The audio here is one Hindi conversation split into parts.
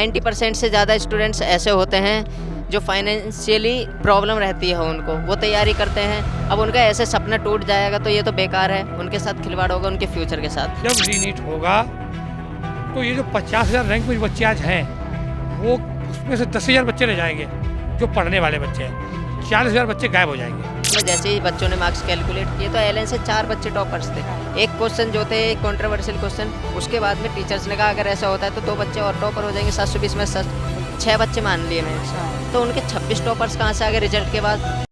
90% से ज़्यादा स्टूडेंट्स ऐसे होते हैं जो फाइनेंशियली प्रॉब्लम रहती है उनको, वो तैयारी करते हैं। अब उनका ऐसे सपना टूट जाएगा तो ये तो बेकार है, उनके साथ खिलवाड़ होगा उनके फ्यूचर के साथ। जब रीनीट होगा तो ये जो 50,000 रैंक में जो बच्चे आज हैं, वो उसमें से 10,000 बच्चे रह जाएंगे जो पढ़ने वाले बच्चे हैं। 40,000 बच्चे गायब हो जाएंगे। तो जैसे ही बच्चों ने मार्क्स कैलकुलेट किए तो एलएन से 4 बच्चे टॉपर्स थे। एक क्वेश्चन जो थे कंट्रोवर्शियल क्वेश्चन, उसके बाद में टीचर्स ने कहा अगर ऐसा होता है तो 2 बच्चे और टॉपर हो जाएंगे। 720 में 6 बच्चे मान लिए मैं, तो उनके 26 टॉपर्स कहाँ से आ गए रिजल्ट के बाद।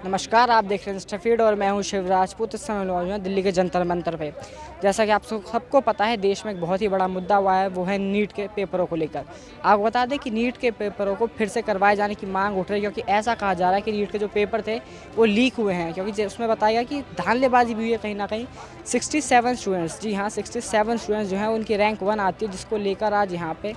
नमस्कार, आप देख रहे हैं स्टफीड और मैं हूं शिव राजपूत। इस समय मौजूद हैं दिल्ली के जंतर मंतर पे। जैसा कि आप सबको पता है, देश में एक बहुत ही बड़ा मुद्दा हुआ है, वो है नीट के पेपरों को लेकर। आपको बता दें कि नीट के पेपरों को फिर से करवाए जाने की मांग उठ रही है, क्योंकि ऐसा कहा जा रहा है कि नीट के जो पेपर थे वो लीक हुए हैं, क्योंकि उसमें बताया गया कि धांधलेबाजी भी हुई है कहीं ना कहीं। 67 स्टूडेंट्स, जी हाँ 67 स्टूडेंट्स जो हैं उनकी रैंक 1 आती है, जिसको लेकर आज यहाँ पे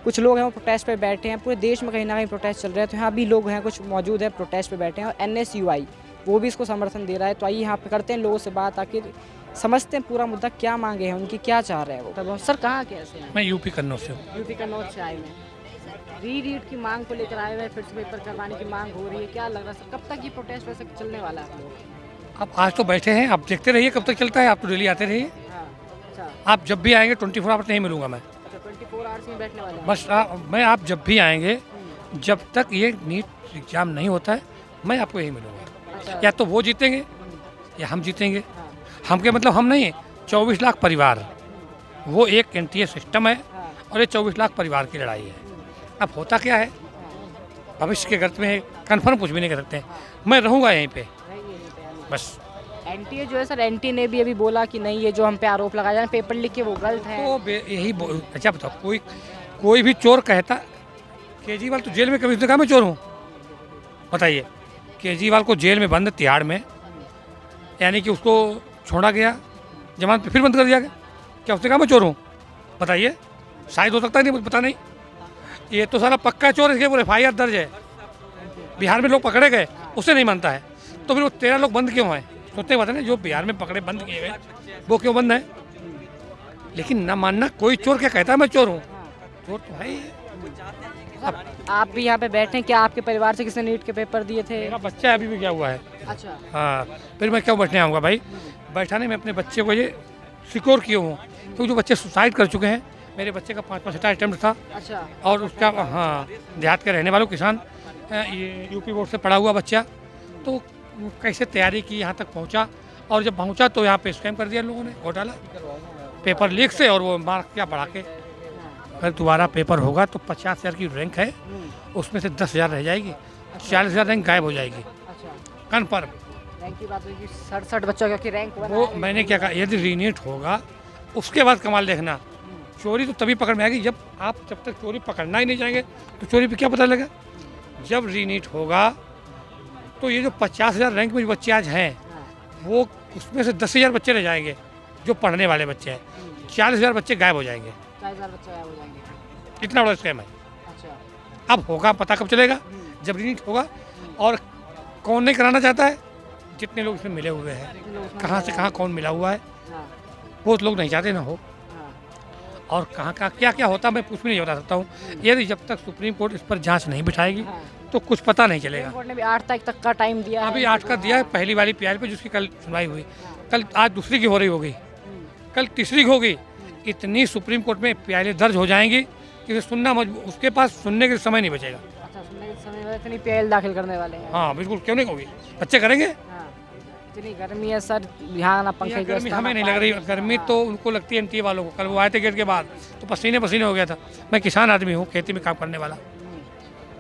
कुछ लोग हैं वो प्रोटेस्ट पे बैठे हैं। पूरे देश में कहीं ना कहीं प्रोटेस्ट चल रहे हैं, तो यहाँ भी लोग हैं कुछ मौजूद हैं प्रोटेस्ट पे बैठे हैं, और NSUI वो भी इसको समर्थन दे रहा है। तो आइए यहाँ पे करते हैं लोगों से बात, आखिर समझते हैं पूरा मुद्दा क्या मांगे हैं उनकी, क्या चाह रहे हैं वो। तब सर कहाँ कैसे हैं? मैं यूपी कन्नौज से हूँ। यूपी कन्नौज से आए हैं, रीनीट की मांग को लेकर आए हुए, फिर से पेपर करवाने की मांग हो रही है। क्या लग रहा है सर, कब तक ये प्रोटेस्ट वैसे चलने वाला है आप लोग? आप आज तो बैठे हैं, आप देखते रहिए कब तक चलता है। आप तो डेली आते रहिए। हाँ, अच्छा आप जब भी आएंगे 24 आवर्स नहीं मिलूंगा मैं। अच्छा, 24 आवर्स में बैठने वाले हैं। बस मैं आप जब भी आएंगे, जब तक ये नीट एग्ज़ाम नहीं होता है, मैं आपको यही मिलूंगा। अच्छा, या तो वो जीतेंगे या हम जीतेंगे। हाँ, हम के मतलब हम नहीं, 24 लाख परिवार, वो एक NTA सिस्टम है हाँ, और ये 24 लाख परिवार की लड़ाई है। अब होता क्या है, भविष्य के गर्त में कन्फर्म कुछ भी नहीं कर सकते। मैं रहूँगा यहीं पे बस। NTA जो है सर, NTA ने भी अभी बोला कि नहीं, ये जो हम पे आरोप लगाया जा रहा है पेपर लिख के वो गलत है। तो यही अच्छा बताओ, कोई भी चोर कहता, केजरीवाल तो जेल में कभी उसने कहा मैं चोर हूँ? बताइए, केजरीवाल को जेल में बंद तिहाड़ में, यानी कि उसको छोड़ा गया, जमानत पे फिर बंद कर दिया गया, क्या उसने कहा मैं चोर हूँ? बताइए, शायद हो सकता है, नहीं मुझे पता नहीं। ये तो सारा पक्का चोर है, इसके वो FIR दर्ज है। बिहार में लोग पकड़े गए, उससे नहीं मानता है, तो फिर वो 13 लोग बंद क्यों हैं? सोचते बात है ना, जो बिहार में पकड़े बंद किए गए वो क्यों बंद है? लेकिन ना मानना, कोई चोर क्या कहता है मैं चोर हूँ? चोर तो है ही। आप भी यहाँ पे बैठे हैं, क्या आपके परिवार से किसने नीट के पेपर दिए थे? मेरा बच्चा अभी भी क्या हुआ है। अच्छा, हाँ, फिर मैं क्यों बैठने आऊँगा भाई? बैठाने में अपने बच्चे को ये सिक्योर किए हूँ, क्योंकि जो बच्चे सुसाइड कर चुके हैं, मेरे बच्चे का 5-5 अटेम्प्ट था, अच्छा, और उसका हाँ देहात के रहने वालों किसान, ये यूपी बोर्ड से पढ़ा हुआ बच्चा, तो कैसे तैयारी की यहाँ तक पहुँचा, और जब पहुँचा तो यहाँ पे स्कैम कर दिया लोगों ने, घोटाला पेपर लीक से, और वो मार्क्स क्या बढ़ा के। अगर दोबारा पेपर होगा तो 50,000 की रैंक है, उसमें से 10,000 रह जाएगी, 40,000 रैंक गायब हो जाएगी अच्छा। कन्फर्म। रैंक की बात हुई कि 67 बच्चों की रैंक वो मैंने क्या कहा, यदि रीनीट होगा उसके बाद कमाल देखना। चोरी तो तभी पकड़ में आएगी जब तक चोरी पकड़ना ही नहीं जाएंगे तो चोरी पे क्या पता लगेगा। जब रीनीट होगा तो ये जो 50,000 रैंक में जो बच्चे आज हैं, वो उसमें से 10,000 बच्चे रह जाएंगे जो पढ़ने वाले बच्चे हैं। 40,000 बच्चे गायब हो जाएंगे। 40,000 बच्चे गायब हो जाएंगे। इतना बड़ा स्कैम है। अच्छा, अब होगा, पता कब चलेगा? जब रीनीट होगा। और कौन नहीं कराना चाहता है? जितने लोग इसमें मिले हुए हैं, कहाँ से कहाँ कौन मिला हुआ है, हाँ, वो लोग नहीं चाहते ना हो। हाँ, और कहाँ का क्या क्या होता मैं कुछ भी नहीं बता सकता हूँ। यदि जब तक सुप्रीम कोर्ट इस पर जांच नहीं बिठाएगी हाँ। तो कुछ पता नहीं चलेगा। सुप्रीम कोर्ट ने भी 8 तारीख तक का टाइम दिया है। अभी 8 का दिया है, पहली वाली PIL पे जिसकी कल सुनवाई हुई, कल आज दूसरी की हो रही होगी, कल तीसरी की होगी। इतनी सुप्रीम कोर्ट में PIL दर्ज हो जाएंगी कि सुनना उसके पास सुनने के समय नहीं बचेगा। अच्छा, सुनने के समय में इतनी PIL दाखिल करने वाले हैं। हाँ बिल्कुल, क्यों नहीं होगी, बच्चे करेंगे। हाँ, इतनी गर्मी है सर, यहाँ ना पंखे की गर्मी व्यवस्था, हमें ना नहीं लग रही, पानी। गर्मी तो उनको लगती है NTA वालों को। कल वो आए थे गेट के बाद तो पसीने पसीने हो गया था। मैं किसान आदमी हूँ, खेती में काम करने वाला,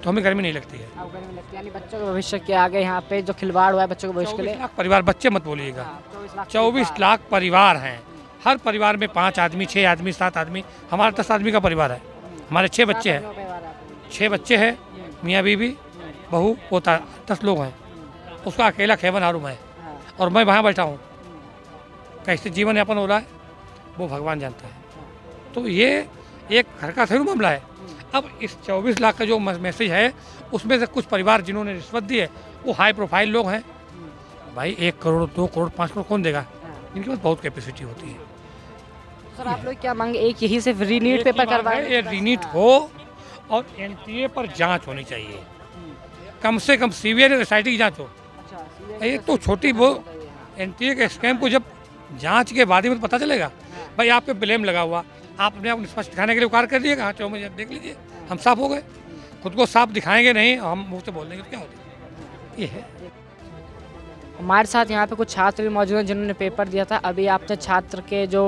तो हमें गर्मी नहीं लगती है। अब गर्मी लगती है, यानी बच्चों के भविष्य के आगे यहाँ पे जो खिलवाड़ हुआ है बच्चों के भविष्य के 24 लिए। लाख परिवार, बच्चे मत बोलिएगा, हाँ, 24 लाख 24 लाख परिवार हैं। हर परिवार में 5 आदमी, 6 आदमी, 7 आदमी। हमारा 10 आदमी का परिवार है, हमारे 6 बच्चे हैं। 6 बच्चे हैं, मियाँ बीवी, बहू, पोता, 10 लोग हैं। उसका अकेला खेवन हारूम है, और मैं वहाँ बैठा हूँ। कैसे जीवन यापन हो रहा है वो भगवान जानता है। तो ये एक घर का थोड़ा मामला है। अब इस 24 लाख का जो मैसेज है, उसमें से कुछ परिवार जिन्होंने रिश्वत दी है वो हाई प्रोफाइल लोग हैं। भाई 1 करोड़, 2 करोड़, 5 करोड़ कौन देगा? इनके पास बहुत कैपेसिटी होती है। सर आप लोग क्या मांगे, एक यही सिर्फ रीनीट एक ही पेपर बात करवाए? है, ये रीनीट हो और एनटीए पर जांच होनी चाहिए, कम से कम सीबीआई एसआईटी की जांच हो। अच्छा, एक तो छोटी वो एनटीए के स्कैम को जब जांच के बाद ही में तो पता चलेगा। भाई आप पे ब्लेम लगा हुआ, आप अपने आप को स्पष्ट दिखाने के लिए कार्य कर दिएगा, हाँ चलो मुझे देख लीजिए हम साफ हो गए। खुद को साफ दिखाएंगे नहीं, हम मुँह से बोल देंगे तो क्या होता है, ये है। हमारे साथ यहाँ पे कुछ छात्र भी मौजूद हैं जिन्होंने पेपर दिया था। अभी आपने छात्र के जो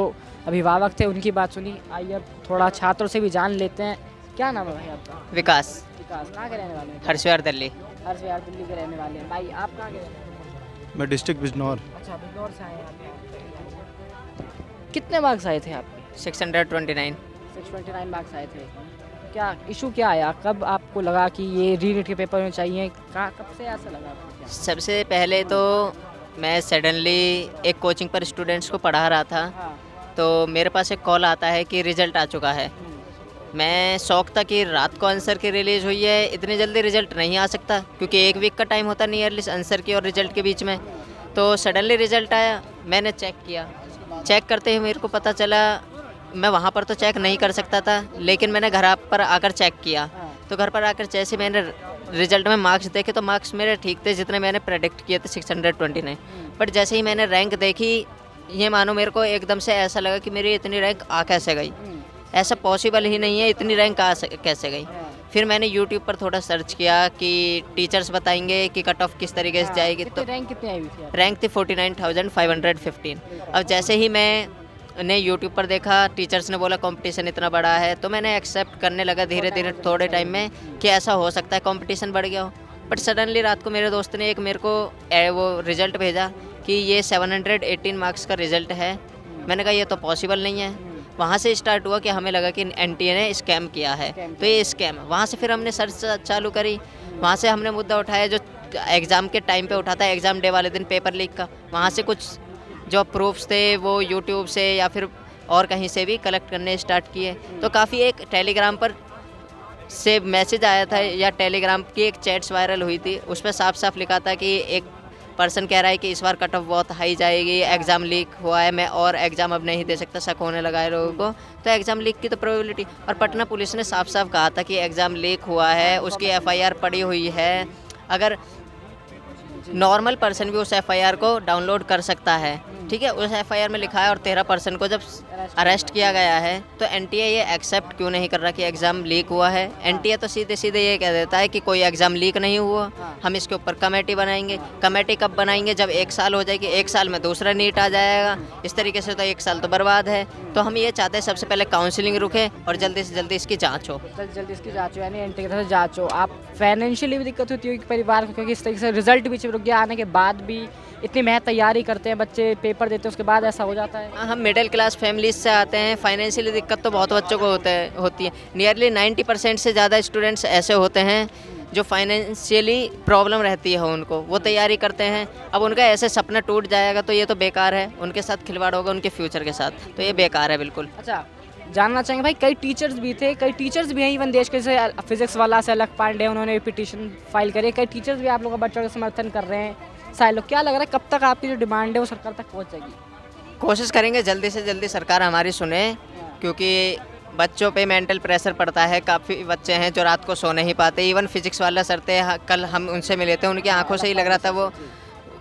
अभिभावक थे उनकी बात सुनी, आइए अब थोड़ा छात्रों से भी जान लेते हैं। क्या नाम है भाई आपका? विकास विकास। कहाँ के रहने वाले हैं? हर्षविहार दिल्ली। हर्ष विहार दिल्ली के रहने वाले हैं। भाई आप कहाँ के रहने वाले हैं? मैं डिस्ट्रिक्ट बिजनौर। अच्छा, बिजनौर से आए हैं आप। कितने मार्क्स आए थे आपके? 629। 629 मार्क्स आए थे। क्या इशू क्या आया, कब आपको लगा कि ये रीनीट के पेपर में चाहिए, कब से ऐसा लगा आपको? क्या? सबसे पहले तो मैं सडनली एक कोचिंग पर स्टूडेंट्स को पढ़ा रहा था, हाँ। तो मेरे पास एक कॉल आता है कि रिज़ल्ट आ चुका है। मैं शौक था कि रात को आंसर की रिलीज़ हुई है, इतनी जल्दी रिज़ल्ट नहीं आ सकता क्योंकि एक वीक का टाइम होता नियरली आंसर की और रिज़ल्ट के बीच में। तो सडनली रिज़ल्ट आया, मैंने चेक किया। चेक करते ही मेरे को पता चला, मैं वहाँ पर तो चेक नहीं कर सकता था, लेकिन मैंने घर पर आकर चेक किया। तो घर पर आकर जैसे मैंने रिज़ल्ट में मार्क्स देखे तो मार्क्स मेरे ठीक थे जितने मैंने प्रेडिक्ट किए थे, 629। बट जैसे ही मैंने रैंक देखी, ये मानो मेरे को एकदम से ऐसा लगा कि मेरी इतनी रैंक आ कैसे गई, ऐसा पॉसिबल ही नहीं है, इतनी रैंक कैसे गई। फिर मैंने यूट्यूब पर थोड़ा सर्च किया कि टीचर्स बताएंगे कि कट ऑफ किस तरीके से जाएगी। तो रैंक कितनी आई हुई थी? रैंक थी 49,515। अब जैसे ही मैंने यूट्यूब पर देखा, टीचर्स ने बोला कंपटीशन इतना बड़ा है, तो मैंने एक्सेप्ट करने लगा धीरे धीरे थोड़े टाइम में कि ऐसा हो सकता है कंपटीशन बढ़ गया हो। बट सडनली रात को मेरे दोस्त ने एक मेरे को वो रिज़ल्ट भेजा कि ये 718 मार्क्स का रिज़ल्ट है। मैंने कहा ये तो पॉसिबल नहीं है। वहाँ से स्टार्ट हुआ कि हमें लगा कि एनटीए ने स्कैम किया है, तो ये स्कैम। वहाँ से फिर हमने सर्च चालू करी, वहाँ से हमने मुद्दा उठाया जो एग्ज़ाम के टाइम पे उठा था, एग्ज़ाम डे वाले दिन पेपर लीक का। वहाँ से कुछ जो प्रूफ्स थे वो यूट्यूब से या फिर और कहीं से भी कलेक्ट करने स्टार्ट किए। तो काफ़ी एक टेलीग्राम पर से मैसेज आया था या टेलीग्राम की एक चैट्स वायरल हुई थी, उस पर साफ साफ लिखा था कि एक पर्सन कह रहा है कि इस बार कट ऑफ बहुत हाई जाएगी, एग्ज़ाम लीक हुआ है, मैं और एग्ज़ाम अब नहीं दे सकता, शक होने लगा है लोगों को। तो एग्ज़ाम लीक की तो प्रोबेबिलिटी, और पटना पुलिस ने साफ साफ कहा था कि एग्ज़ाम लीक हुआ है, उसकी एफआईआर पड़ी हुई है। अगर नॉर्मल पर्सन भी उस एफआईआर को डाउनलोड कर सकता है, ठीक है, उस एफआईआर में लिखा है। और 13 पर्सन को जब अरेस्ट किया गया है तो एनटीए ये एक्सेप्ट क्यों नहीं कर रहा कि एग्ज़ाम लीक हुआ है। एनटीए तो सीधे सीधे ये कह देता है कि कोई एग्ज़ाम लीक नहीं हुआ, हम इसके ऊपर कमेटी बनाएंगे। कमेटी कब बनाएंगे? जब 1 साल हो जाएगी, 1 साल में दूसरा नीट आ जाएगा। इस तरीके से तो 1 साल तो बर्बाद है। तो हम ये चाहते हैं सबसे पहले काउंसलिंग रुके और जल्दी से जल्दी इसकी जाँच हो। जल्दी इसकी जाँच हो, यानी एनटीए की तरफ से जाँच हो। आप फाइनेंशियली भी दिक्कत होती होगी परिवार को, क्योंकि इस तरीके से रिजल्ट भी रुक गया, आने के बाद भी इतनी मेहनत तैयारी करते हैं बच्चे, पेपर देते हैं, उसके बाद ऐसा हो जाता है। हम मिडिल क्लास फैमिलीज से आते हैं, फाइनेंशियली दिक्कत तो बहुत बच्चों को होती है। नियरली 90% से ज़्यादा स्टूडेंट्स ऐसे होते हैं जो फाइनेंशियली प्रॉब्लम रहती है उनको, वो तैयारी करते हैं। अब उनका ऐसे सपना टूट जाएगा तो ये तो बेकार है, उनके साथ खिलवाड़ होगा उनके फ्यूचर के साथ, तो ये बेकार है बिल्कुल। अच्छा, जानना चाहेंगे भाई, कई टीचर्स भी थे, कई टीचर्स भी हैं इवन देश के, जैसे फिजिक्स वाला से अलग पांडे, उन्होंने पिटीशन फाइल करी। कई टीचर्स भी आप लोगों का बच्चों का समर्थन कर रहे हैं। सारे लोग, क्या लग रहा है कब तक आपकी जो डिमांड है वो सरकार तक पहुँचेगी? कोशिश करेंगे जल्दी से जल्दी सरकार हमारी सुने, क्योंकि बच्चों पे मेंटल प्रेशर पड़ता है। काफ़ी बच्चे हैं जो रात को सो नहीं पाते। इवन फिजिक्स वाला सर थे, कल हम उनसे मिले थे, उनकी आंखों से ही लग रहा था वो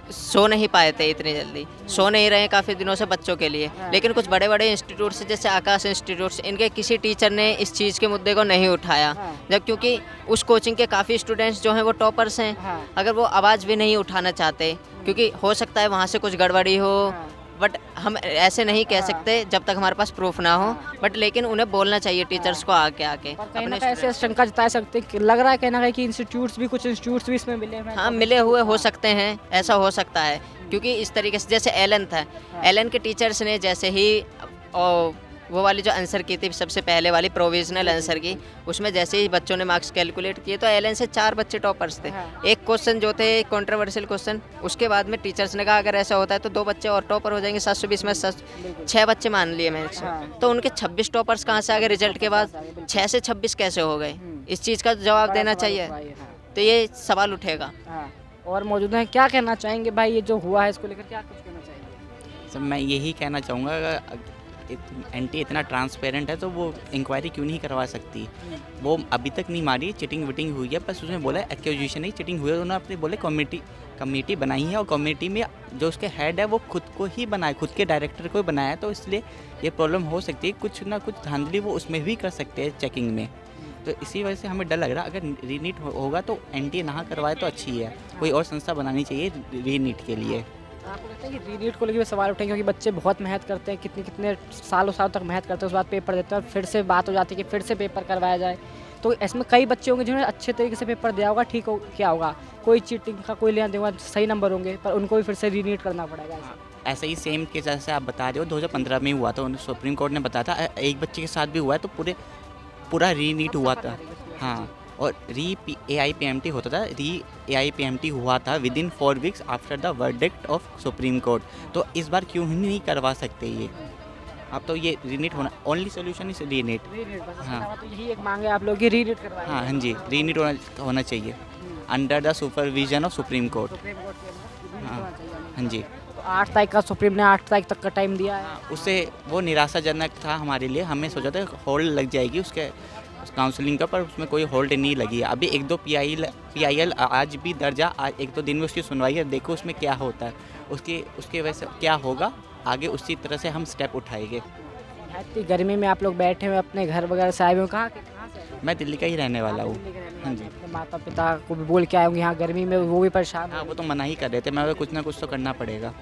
सो नहीं पाए थे, इतनी जल्दी सो नहीं रहे काफ़ी दिनों से बच्चों के लिए। लेकिन कुछ बड़े बड़े इंस्टीट्यूट्स जैसे आकाश इंस्टीट्यूट्स, इनके किसी टीचर ने इस चीज़ के मुद्दे को नहीं उठाया, जब क्योंकि उस कोचिंग के काफ़ी स्टूडेंट्स जो हैं वो टॉपर्स हैं। अगर वो आवाज़ भी नहीं उठाना चाहते, क्योंकि हो सकता है वहाँ से कुछ गड़बड़ी हो, बट हम ऐसे नहीं कह सकते जब तक हमारे पास प्रूफ ना हो। बट लेकिन उन्हें बोलना चाहिए टीचर्स को आके कहीं ना कहीं ऐसे शंका जता सकते हैं, लग रहा है कहीं ना कहीं कि इंस्टीट्यूट्स भी, कुछ इंस्टीट्यूट्स भी इसमें मिले हैं। हाँ, मिले हुए हो सकते हैं, ऐसा हो सकता है, क्योंकि इस तरीके से जैसे एलन था, एलन के टीचर्स ने जैसे ही वो वाली जो आंसर की थी सबसे पहले वाली प्रोविजनल आंसर की, उसमें जैसे ही बच्चों ने मार्क्स कैलकुलेट किए तो एलन से 4 बच्चे टॉपर्स थे। एक क्वेश्चन जो थे कंट्रोवर्शियल क्वेश्चन, उसके बाद में टीचर्स ने कहा अगर ऐसा होता है तो 2 बच्चे और टॉपर हो जाएंगे, 720 में 6 बच्चे मान लिए मैंने। तो उनके 26 टॉपर्स कहाँ से आ गए रिजल्ट के बाद? 6 से 26 कैसे हो गए? इस चीज़ का जवाब देना चाहिए, तो ये सवाल उठेगा। और मौजूद हैं, क्या कहना चाहेंगे भाई, ये जो हुआ है इसको लेकर क्या कुछ कहना चाहेंगे? सर मैं यही कहना चाहूँगा, एनटीए इतना ट्रांसपेरेंट है तो वो इंक्वायरी क्यों नहीं करवा सकती। वो अभी तक नहीं मारी, चिटिंग विटिंग हुई है, बस उसमें बोला एक्यूजिशन ही चिटिंग हुई है। उन्होंने अपने बोले कमेटी बनाई है और कमेटी में जो उसके हेड है वो खुद को ही बनाए, खुद के डायरेक्टर को ही बनाया है, तो इसलिए ये प्रॉब्लम हो सकती है। कुछ ना कुछ धांधली वो उसमें भी कर सकते हैं चेकिंग में, तो इसी वजह से हमें डर लग रहा है अगर रीनीट होगा तो एनटीए ना करवाए तो अच्छी है, कोई और संस्था बनानी चाहिए रीनीट के लिए। आपको लगता है कि रीनीट को लेकर भी सवाल उठे, क्योंकि बच्चे बहुत मेहनत करते हैं, कितने सालों तक मेहनत करते हैं, उसके बाद पेपर देते हैं और फिर से बात हो जाती है कि फिर से पेपर करवाया जाए। तो इसमें कई बच्चे होंगे जिन्होंने अच्छे तरीके से पेपर दिया होगा, ठीक हो क्या होगा, कोई चीटिंग का कोई लेना देना, सही नंबर होंगे, पर उनको भी फिर से रीनीट करना पड़ेगा। ऐसा ही सेम केस जैसे आप बता रहे हो 2015 में हुआ था, सुप्रीम कोर्ट ने बताया था एक बच्चे के साथ भी हुआ है तो पूरा रीनीट हुआ था। हाँ, और AIPMT होता था, AIPMT हुआ था within 4 weeks after the verdict of supreme court. तो इस बार क्यों ही नहीं करवा सकते ये? अब तो ये रीनीट होना, ओनली सोल्यूशन इज रीनीट। हाँ, तो यही एक मांग है आप लोग की, रीनीट करवाएं। हाँ जी, रीनीट होना चाहिए under the supervision of supreme court. हाँ जी, 8 तारीख का सुप्रीम ने 8 तारीख तक का टाइम दिया है। उससे वो निराशाजनक था हमारे लिए। हमें सोचा था होल्ड लग जाएगी उसके काउंसलिंग का, पर उसमें कोई होल्ड नहीं लगी है। अभी 1-2 PIL आज भी दर्जा, आज 1-2 दिन में उसकी सुनवाई है, देखो उसमें क्या होता है, उसके वजह से क्या होगा आगे, उसी तरह से हम स्टेप उठाएंगे। इतनी गर्मी में आप लोग बैठे हुए अपने घर वगैरह से आए हुए, कहाँ से? मैं दिल्ली का ही रहने वाला हूँ। हाँ जी, अपने माता पिता को भी बोल के आए होंगे यहाँ गर्मी में, वो भी परेशान। हाँ, वो तो मना ही कर रहे थे, मैं कुछ ना कुछ तो करना पड़ेगा।